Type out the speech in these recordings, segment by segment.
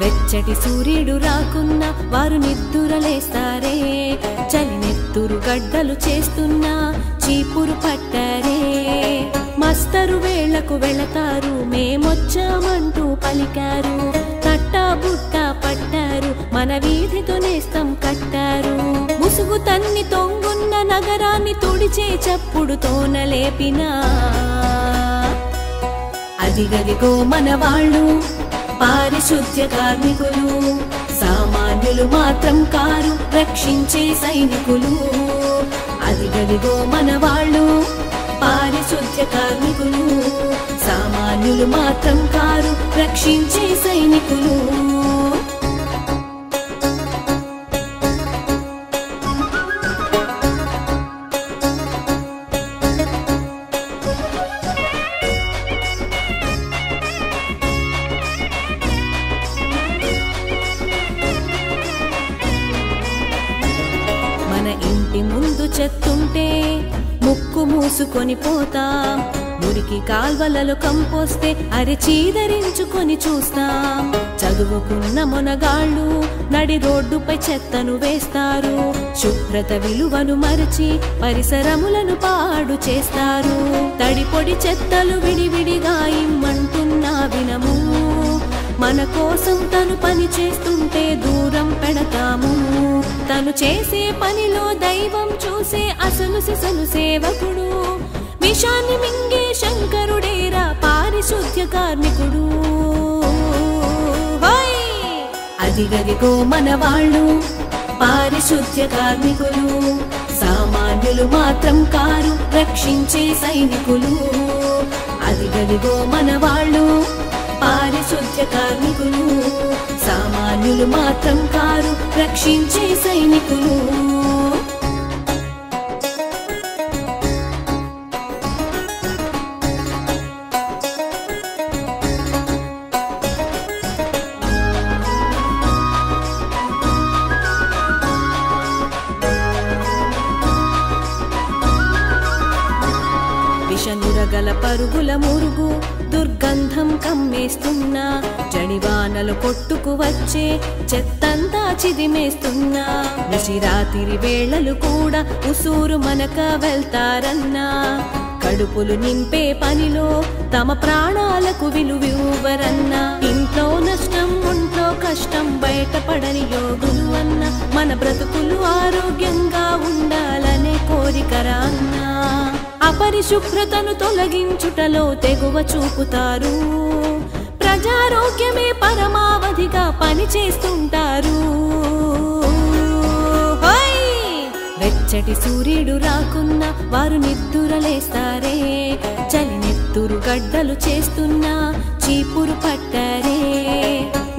వెచ్చటి సూర్యుడు రాకున్నా వారు నిద్దురలేస్తారే, చలినెత్తురు గడ్డలు చేస్తున్నా చీపురు పట్టారే. మస్తరు వేళకు వెళతారు మేమొచ్చామంటూ పలికారు, తట్టా బుట్ట పట్టారు మన వీధితో నేస్తం కట్టారు. ముసుగు తన్ని తొంగున్న నగరాన్ని తుడిచే చప్పుడు తోనలేపినా, అదిగదిగో మన వాళ్ళు పారిశుద్ధ్య కార్మికులు, సామాన్యులు మాత్రం కారు రక్షించే సైనికులు. అదిగదిగో మన వాళ్ళు పారిశుద్ధ్య కార్మికులు, సామాన్యులు మాత్రం కారు రక్షించే సైనికులు. మన ఇంటి ముందు చెత్తుంటే ముక్కు మూసుకొని పోతాం, మురికి కాల్వలలో కంపోస్తే అరి చీదరించుకొని చూస్తాం. చదువుకున్న మొనగాళ్ళు నడి రోడ్డుపై చెత్తను వేస్తారు, శుభ్రత విలువను మరచి పరిసరములను పాడు చేస్తారు. తడి పొడి చెత్తలు విడివిడిగా ఇమ్మంటున్నా వినము, మన కోసం తను పని చేస్తుంటే దూరం పెడతాము. తను చేసే పనిలో దైవం చూసే అసలు సిసలు సేవకుడు, విషాన్ని మింగే శంకరుడేరా పారిశుద్ధ్య కార్మికుడు. అదిగదిగో మన వాళ్ళు పారిశుద్ధ్య కార్మికులు, సామాన్యులు మాత్రం కారు రక్షించే సైనికులు. అదిగదిగో మన వాళ్ళు పారిశుద్ధ్య కార్మికులు, సామాన్యులు మాత్రం కారు రక్షించే సైనికులు. విషనురగల పరుగుల మురుగు దుర్గంధం కమ్మేస్తున్నా, జడివానలు కొట్టుకు వచ్చే చెత్తంతా చిదిమేస్తున్నా. నిశిరాతిరి వేళలు కూడా ఉసూరు మనక వెళ్తారన్నా, కడుపులు నింపే పనిలో తమ ప్రాణాలకు విలువివ్వరన్నా. ఇంట్లో నష్టం ఒంట్లో కష్టం బయటపడని యోగులు అన్న, మన బ్రతుకులు ఆరోగ్యంగా ఉండాలనే కోరికరా అన్నా. అపరిశుభ్రతను తొలగించుటలో తెగువ చూపుతారు, ప్రజారోగ్యమే పరమావధిగా పనిచేస్తుంటారు. వెచ్చటి సూర్యుడు రాకున్నా వారు నిద్దురలేస్తారే, చలినెత్తురు గడ్డలు చేస్తున్నా చీపురు పట్టారే.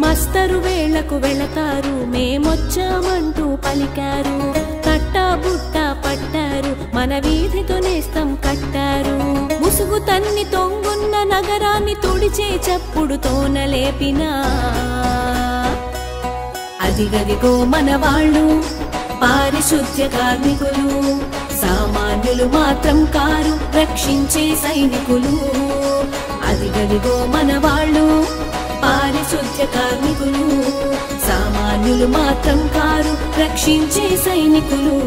మస్తరు వేళకు వెళతారు మేమొచ్చామంటూ పలికారు, తట్టా బుట్ట పట్టారు మన వీధితో నేస్తం కట్టారు. ముసుగు తన్ని తొంగున్న నగరాన్ని తుడిచే చప్పుడు తోనలేపినా, అదిగదిగో మన వాళ్ళు పారిశుద్ధ్య కార్మికులు, సామాన్యులు మాత్రం కారు రక్షించే సైనికులు. అదిగదిగో మన వాళ్ళు పారిశుద్ధ్య కార్మికులు, సామాన్యులు మాత్రం కారు రక్షించే సైనికులు.